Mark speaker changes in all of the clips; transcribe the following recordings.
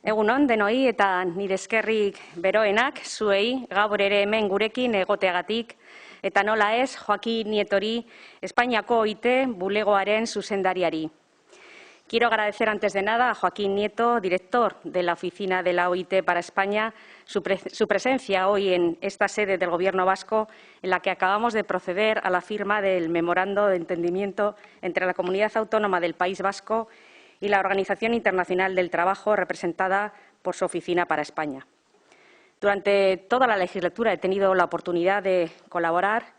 Speaker 1: Egun on denoi eta nire eskerrik beroenak zuei gaur ere hemen gurekin egoteagatik eta nola ez Joaquín Nietori Espainiako OIT bulegoaren zuzendariari. Quiero agradecer antes de nada a Joaquín Nieto, director de la Oficina de la OIT para España, su presencia hoy en esta sede del Gobierno vasco, en la que acabamos de proceder a la firma del Memorando de Entendimiento entre la Comunidad Autónoma del País Vasco y la Organización Internacional del Trabajo, representada por su Oficina para España. Durante toda la legislatura he tenido la oportunidad de colaborar,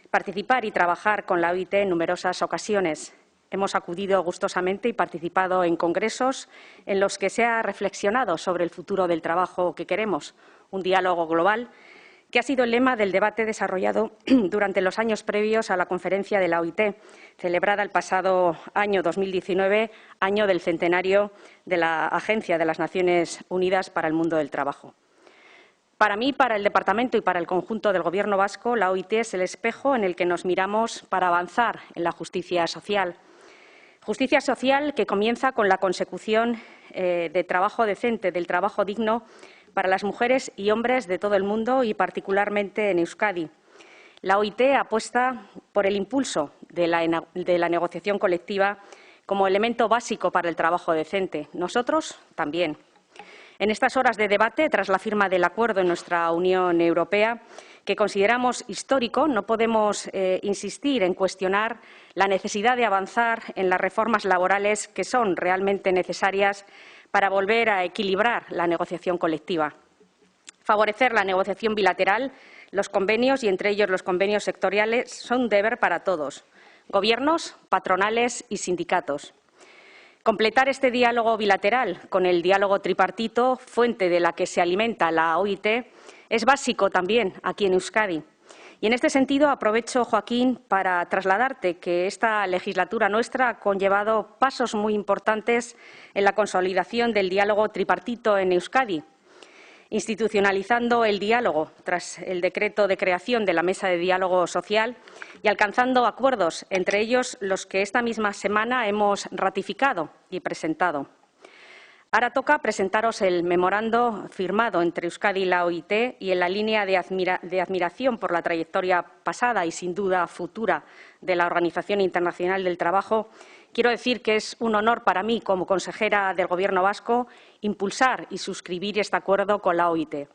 Speaker 1: participar y trabajar con la OIT en numerosas ocasiones. Hemos acudido gustosamente y participado en congresos en los que se ha reflexionado sobre el futuro del trabajo que queremos, un diálogo global que ha sido el lema del debate desarrollado durante los años previos a la conferencia de la OIT, celebrada el pasado año 2019, año del centenario de la Agencia de las Naciones Unidas para el Mundo del Trabajo. Para mí, para el Departamento y para el conjunto del Gobierno vasco, la OIT es el espejo en el que nos miramos para avanzar en la justicia social. Justicia social que comienza con la consecución de trabajo decente, del trabajo digno para las mujeres y hombres de todo el mundo y particularmente en Euskadi. La OIT apuesta por el impulso de la negociación colectiva como elemento básico para el trabajo decente. Nosotros también. En estas horas de debate, tras la firma del acuerdo en nuestra Unión Europea, que consideramos histórico, no podemos insistir en cuestionar la necesidad de avanzar en las reformas laborales que son realmente necesarias para volver a equilibrar la negociación colectiva. Favorecer la negociación bilateral, los convenios y entre ellos los convenios sectoriales son un deber para todos, gobiernos, patronales y sindicatos. Completar este diálogo bilateral con el diálogo tripartito, fuente de la que se alimenta la OIT, es básico también aquí en Euskadi. Y en este sentido aprovecho, Joaquín, para trasladarte que esta legislatura nuestra ha conllevado pasos muy importantes en la consolidación del diálogo tripartito en Euskadi, institucionalizando el diálogo tras el decreto de creación de la Mesa de Diálogo Social y alcanzando acuerdos, entre ellos los que esta misma semana hemos ratificado y presentado. Ahora toca presentaros el memorando firmado entre Euskadi y la OIT y en la línea de admiración por la trayectoria pasada y sin duda futura de la Organización Internacional del Trabajo. Quiero decir que es un honor para mí, como consejera del Gobierno vasco, impulsar y suscribir este acuerdo con la OIT.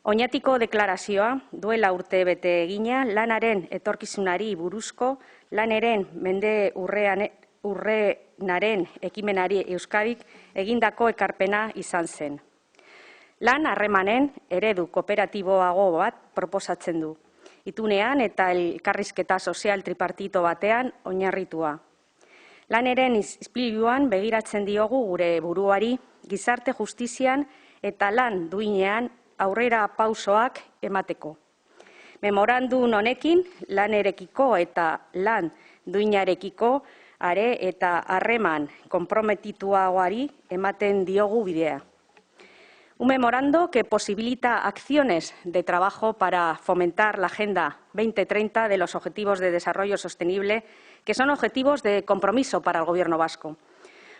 Speaker 1: Oñatiko deklarazioa duela urtebete egina lanaren etorkizunari buruzko laneren mende urrenaren ekimenari Euskadik egindako ekarpena izan zen. Lan harremanen eredu kooperatiboago bat proposatzen du, itunean eta elkarrizketa sozial tripartito batean oinarritua. Laneren ispiluan begiratzen diogu gure buruari, gizarte justizian eta lan duinean aurrera pausoak emateko. Memorandum honekin lanerekiko eta lan duinarekiko are eta harreman konprometituagoari ematen diogu bidea. Un memorando que posibilita acciones de trabajo para fomentar la Agenda 2030 de los Objetivos de Desarrollo Sostenible, que son objetivos de compromiso para el Gobierno vasco.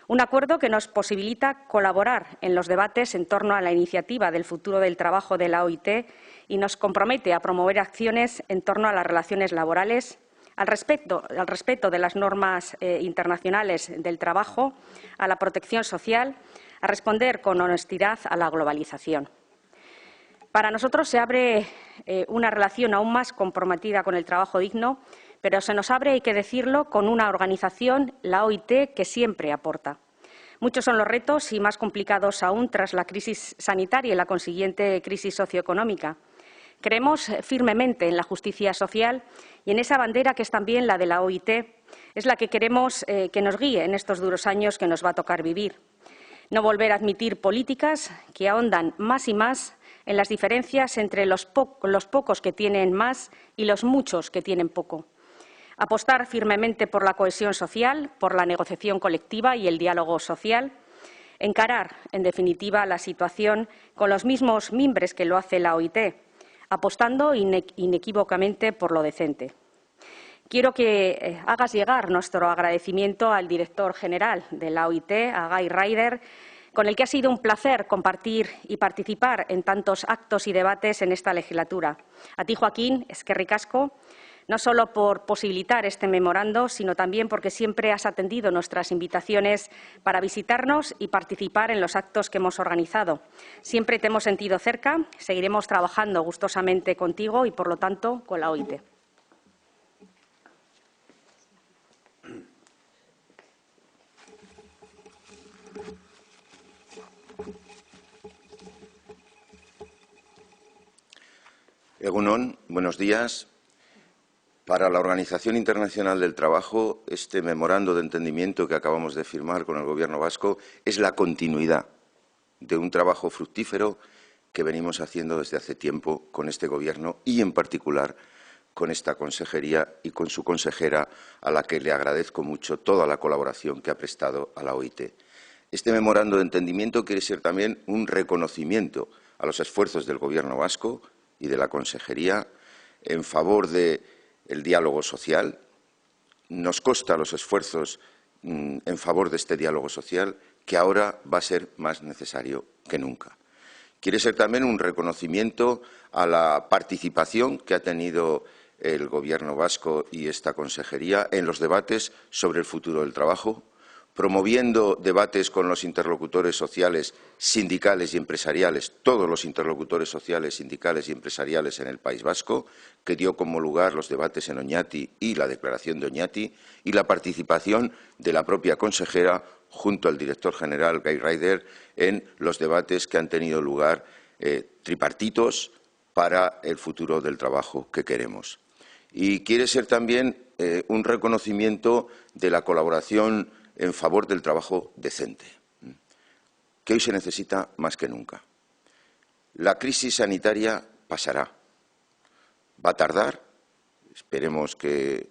Speaker 1: Un acuerdo que nos posibilita colaborar en los debates en torno a la iniciativa del futuro del trabajo de la OIT y nos compromete a promover acciones en torno a las relaciones laborales, al respeto de las normas internacionales del trabajo, a la protección social, a responder con honestidad a la globalización. Para nosotros se abre una relación aún más comprometida con el trabajo digno, pero se nos abre, hay que decirlo, con una organización, la OIT, que siempre aporta. Muchos son los retos y más complicados aún tras la crisis sanitaria y la consiguiente crisis socioeconómica. Creemos firmemente en la justicia social y en esa bandera que es también la de la OIT, es la que queremos que nos guíe en estos duros años que nos va a tocar vivir. No volver a admitir políticas que ahondan más y más en las diferencias entre los pocos que tienen más y los muchos que tienen poco. Apostar firmemente por la cohesión social, por la negociación colectiva y el diálogo social. Encarar, en definitiva, la situación con los mismos mimbres que lo hace la OIT, apostando inequívocamente por lo decente. Quiero que hagas llegar nuestro agradecimiento al director general de la OIT, a Guy Ryder, con el que ha sido un placer compartir y participar en tantos actos y debates en esta legislatura. A ti, Joaquín, eskerrik asko, no solo por posibilitar este memorando, sino también porque siempre has atendido nuestras invitaciones para visitarnos y participar en los actos que hemos organizado. Siempre te hemos sentido cerca, seguiremos trabajando gustosamente contigo y, por lo tanto, con la OIT.
Speaker 2: Egun on, buenos días. Para la Organización Internacional del Trabajo, este memorando de entendimiento que acabamos de firmar con el Gobierno vasco es la continuidad de un trabajo fructífero que venimos haciendo desde hace tiempo con este Gobierno y, en particular, con esta consejería y con su consejera, a la que le agradezco mucho toda la colaboración que ha prestado a la OIT. Este memorando de entendimiento quiere ser también un reconocimiento a los esfuerzos del Gobierno vasco y de la consejería en favor del diálogo social. Nos consta los esfuerzos en favor de este diálogo social, que ahora va a ser más necesario que nunca. Quiere ser también un reconocimiento a la participación que ha tenido el Gobierno vasco y esta consejería en los debates sobre el futuro del trabajo, promoviendo debates con los interlocutores sociales, sindicales y empresariales, todos los interlocutores sociales, sindicales y empresariales en el País Vasco, que dio como lugar los debates en Oñati y la declaración de Oñati, y la participación de la propia consejera junto al director general Guy Ryder en los debates que han tenido lugar tripartitos para el futuro del trabajo que queremos. Y quiere ser también un reconocimiento de la colaboración en favor del trabajo decente, que hoy se necesita más que nunca. La crisis sanitaria pasará. Va a tardar. Esperemos que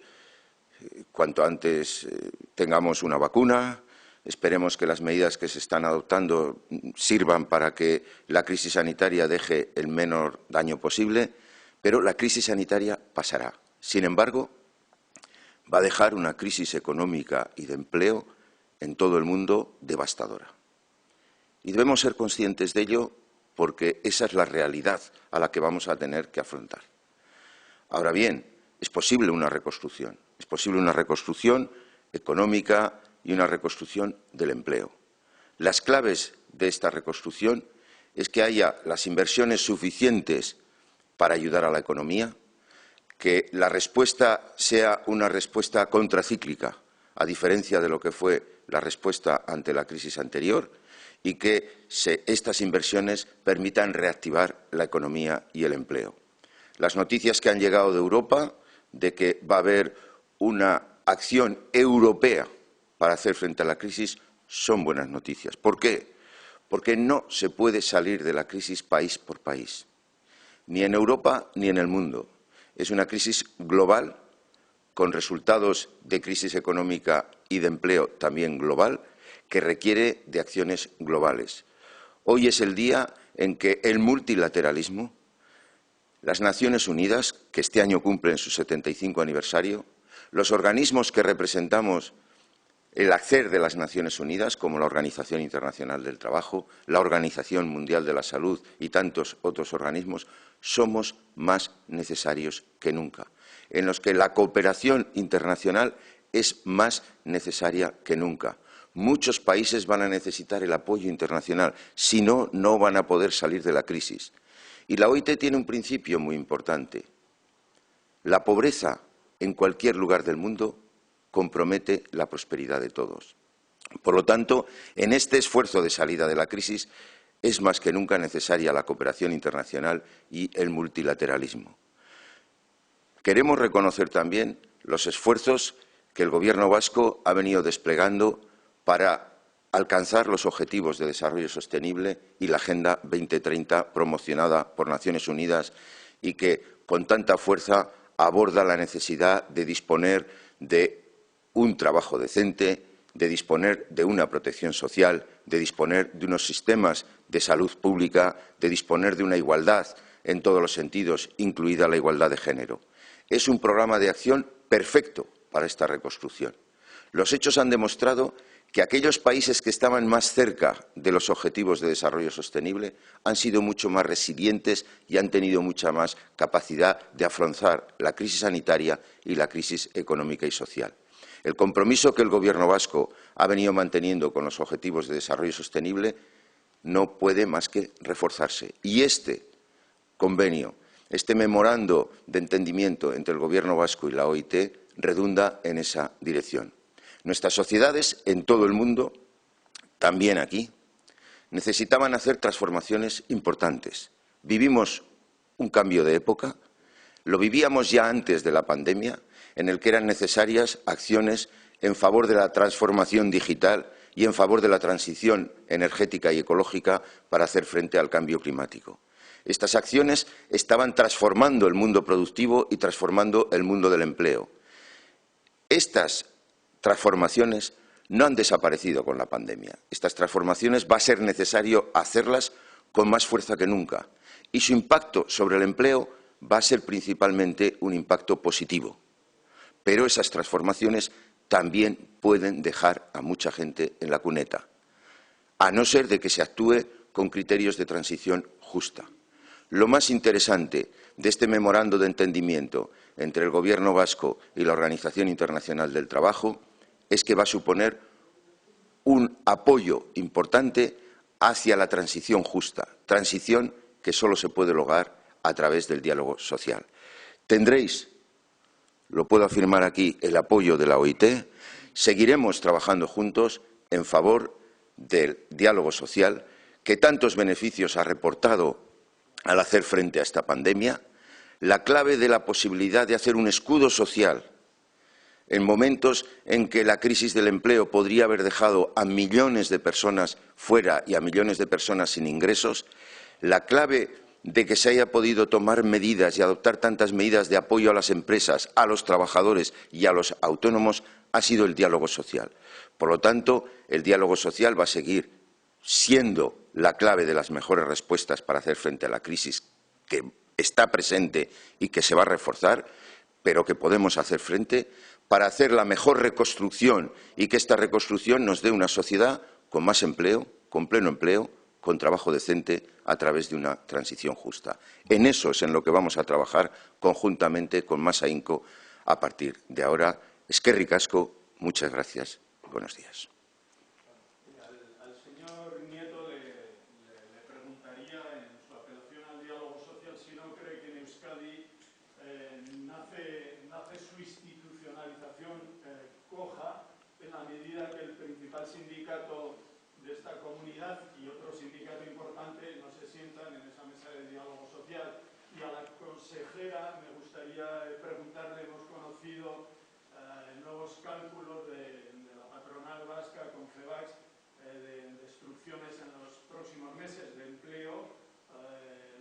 Speaker 2: cuanto antes tengamos una vacuna. Esperemos que las medidas que se están adoptando sirvan para que la crisis sanitaria deje el menor daño posible, pero la crisis sanitaria pasará. Sin embargo, va a dejar una crisis económica y de empleo en todo el mundo devastadora. Y debemos ser conscientes de ello porque esa es la realidad a la que vamos a tener que afrontar. Ahora bien, es posible una reconstrucción económica y una reconstrucción del empleo. Las claves de esta reconstrucción es que haya las inversiones suficientes para ayudar a la economía, que la respuesta sea una respuesta contracíclica, a diferencia de lo que fue la respuesta ante la crisis anterior, y que estas inversiones permitan reactivar la economía y el empleo. Las noticias que han llegado de Europa de que va a haber una acción europea para hacer frente a la crisis son buenas noticias. ¿Por qué? Porque no se puede salir de la crisis país por país, ni en Europa ni en el mundo. Es una crisis global, con resultados de crisis económica y de empleo también global, que requiere de acciones globales. Hoy es el día en que el multilateralismo, las Naciones Unidas, que este año cumplen su 75 aniversario, los organismos que representamos el hacer de las Naciones Unidas, como la Organización Internacional del Trabajo, la Organización Mundial de la Salud y tantos otros organismos, somos más necesarios que nunca, en los que la cooperación internacional es más necesaria que nunca. Muchos países van a necesitar el apoyo internacional, si no, no van a poder salir de la crisis. Y la OIT tiene un principio muy importante. La pobreza en cualquier lugar del mundo compromete la prosperidad de todos. Por lo tanto, en este esfuerzo de salida de la crisis es más que nunca necesaria la cooperación internacional y el multilateralismo. Queremos reconocer también los esfuerzos que el Gobierno vasco ha venido desplegando para alcanzar los objetivos de desarrollo sostenible y la Agenda 2030 promocionada por Naciones Unidas y que con tanta fuerza aborda la necesidad de disponer de un trabajo decente, de disponer de una protección social, de disponer de unos sistemas de salud pública, de disponer de una igualdad en todos los sentidos, incluida la igualdad de género. Es un programa de acción perfecto para esta reconstrucción. Los hechos han demostrado que aquellos países que estaban más cerca de los objetivos de desarrollo sostenible han sido mucho más resilientes y han tenido mucha más capacidad de afrontar la crisis sanitaria y la crisis económica y social. El compromiso que el Gobierno vasco ha venido manteniendo con los objetivos de desarrollo sostenible no puede más que reforzarse. Y este convenio, este memorando de entendimiento entre el Gobierno vasco y la OIT redunda en esa dirección. Nuestras sociedades en todo el mundo, también aquí, necesitaban hacer transformaciones importantes. Vivimos un cambio de época, lo vivíamos ya antes de la pandemia, en el que eran necesarias acciones en favor de la transformación digital y en favor de la transición energética y ecológica para hacer frente al cambio climático. Estas acciones estaban transformando el mundo productivo y transformando el mundo del empleo. Estas transformaciones no han desaparecido con la pandemia. Estas transformaciones va a ser necesario hacerlas con más fuerza que nunca. Y su impacto sobre el empleo va a ser principalmente un impacto positivo. Pero esas transformaciones también pueden dejar a mucha gente en la cuneta, a no ser de que se actúe con criterios de transición justa. Lo más interesante de este memorando de entendimiento entre el Gobierno vasco y la Organización Internacional del Trabajo es que va a suponer un apoyo importante hacia la transición justa, transición que solo se puede lograr a través del diálogo social. Tendréis, lo puedo afirmar aquí, el apoyo de la OIT. Seguiremos trabajando juntos en favor del diálogo social que tantos beneficios ha reportado al hacer frente a esta pandemia, la clave de la posibilidad de hacer un escudo social en momentos en que la crisis del empleo podría haber dejado a millones de personas fuera y a millones de personas sin ingresos, la clave de que se haya podido tomar medidas y adoptar tantas medidas de apoyo a las empresas, a los trabajadores y a los autónomos ha sido el diálogo social. Por lo tanto, el diálogo social va a seguir siendo la clave de las mejores respuestas para hacer frente a la crisis que está presente y que se va a reforzar, pero que podemos hacer frente para hacer la mejor reconstrucción y que esta reconstrucción nos dé una sociedad con más empleo, con pleno empleo, con trabajo decente a través de una transición justa. En eso es en lo que vamos a trabajar conjuntamente con más ahínco a partir de ahora. Eskerrik asko, muchas gracias y buenos días.
Speaker 3: Al señor Nieto le preguntaría en su apelación al diálogo social si no cree que en Euskadi nace su institucionalización coja en la medida que el principal sindicato de esta comunidad y otro sindicato importante no se sientan en esa mesa de diálogo social. Y a la consejera me gustaría preguntarle, hemos conocido nuevos cálculos de la patronal vasca, Confebask, de destrucciones en los próximos meses de empleo,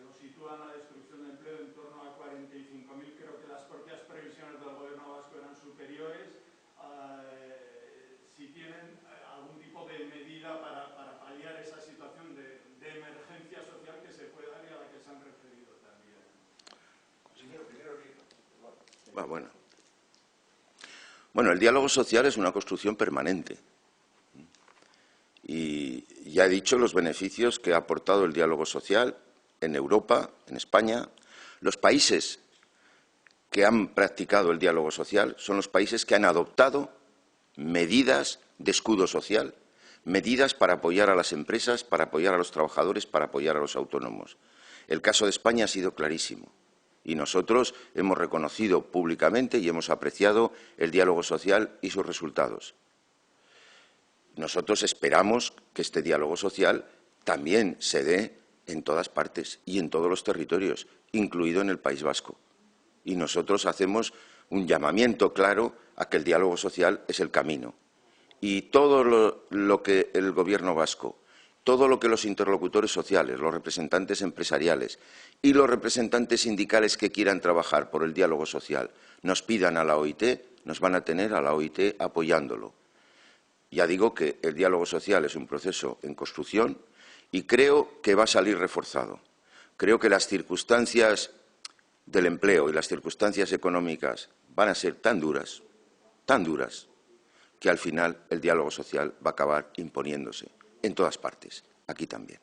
Speaker 3: lo sitúan la destrucción de empleo en torno a 45.000, creo que las propias previsiones del Gobierno vasco eran superiores. Si tienen algún tipo de medida para paliar esa situación de emergencia social que se puede dar y a la que se han referido también.
Speaker 2: Bueno, el diálogo social es una construcción permanente. Y ya he dicho los beneficios que ha aportado el diálogo social en Europa, en España. Los países que han practicado el diálogo social son los países que han adoptado medidas de escudo social, medidas para apoyar a las empresas, para apoyar a los trabajadores, para apoyar a los autónomos. El caso de España ha sido clarísimo y nosotros hemos reconocido públicamente y hemos apreciado el diálogo social y sus resultados. Nosotros esperamos que este diálogo social también se dé en todas partes y en todos los territorios, incluido en el País Vasco. Y nosotros hacemos un llamamiento claro a que el diálogo social es el camino. Y todo lo que el Gobierno vasco, todo lo que los interlocutores sociales, los representantes empresariales y los representantes sindicales que quieran trabajar por el diálogo social nos pidan a la OIT, nos van a tener a la OIT apoyándolo. Ya digo que el diálogo social es un proceso en construcción y creo que va a salir reforzado. Creo que las circunstancias del empleo y las circunstancias económicas van a ser tan duras, que al final el diálogo social va a acabar imponiéndose en todas partes, aquí también.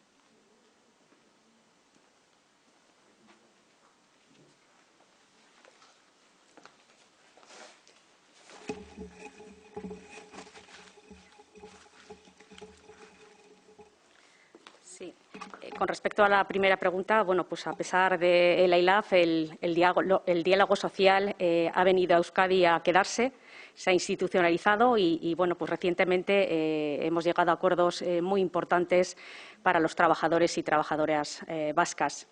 Speaker 1: Sí. Con respecto a la primera pregunta, bueno, pues a pesar del EILAF, el diálogo social ha venido a Euskadi a quedarse, se ha institucionalizado y bueno, pues recientemente hemos llegado a acuerdos muy importantes para los trabajadores y trabajadoras vascas.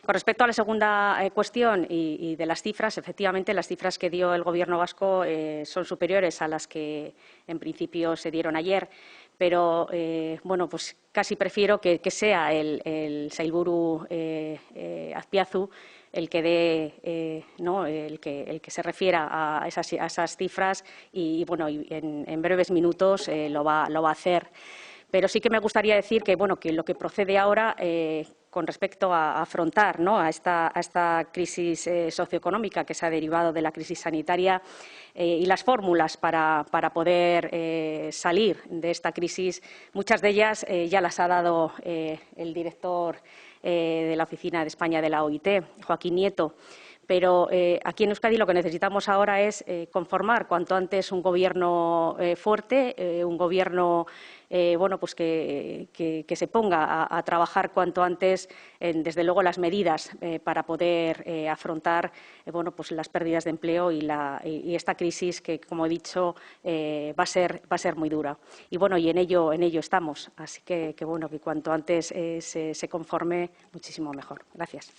Speaker 1: Con respecto a la segunda cuestión y de las cifras, efectivamente, las cifras que dio el Gobierno vasco son superiores a las que en principio se dieron ayer, pero bueno, pues casi prefiero que sea el Sailburu Azpiazu el que dé, ¿no? el que se refiera a esas cifras y bueno, en breves minutos lo va a hacer. Pero sí que me gustaría decir que, bueno, que lo que procede ahora con respecto a afrontar, ¿no? a esta crisis socioeconómica que se ha derivado de la crisis sanitaria y las fórmulas para poder salir de esta crisis, muchas de ellas ya las ha dado el director de la Oficina de España de la OIT, Joaquín Nieto. Pero aquí en Euskadi lo que necesitamos ahora es conformar cuanto antes un gobierno fuerte, un gobierno bueno, pues que se ponga a trabajar cuanto antes, desde luego, las medidas para poder afrontar bueno, pues las pérdidas de empleo y esta crisis que, como he dicho, va a ser muy dura. Y bueno, y en ello estamos. Así que bueno, que cuanto antes se conforme, muchísimo mejor. Gracias.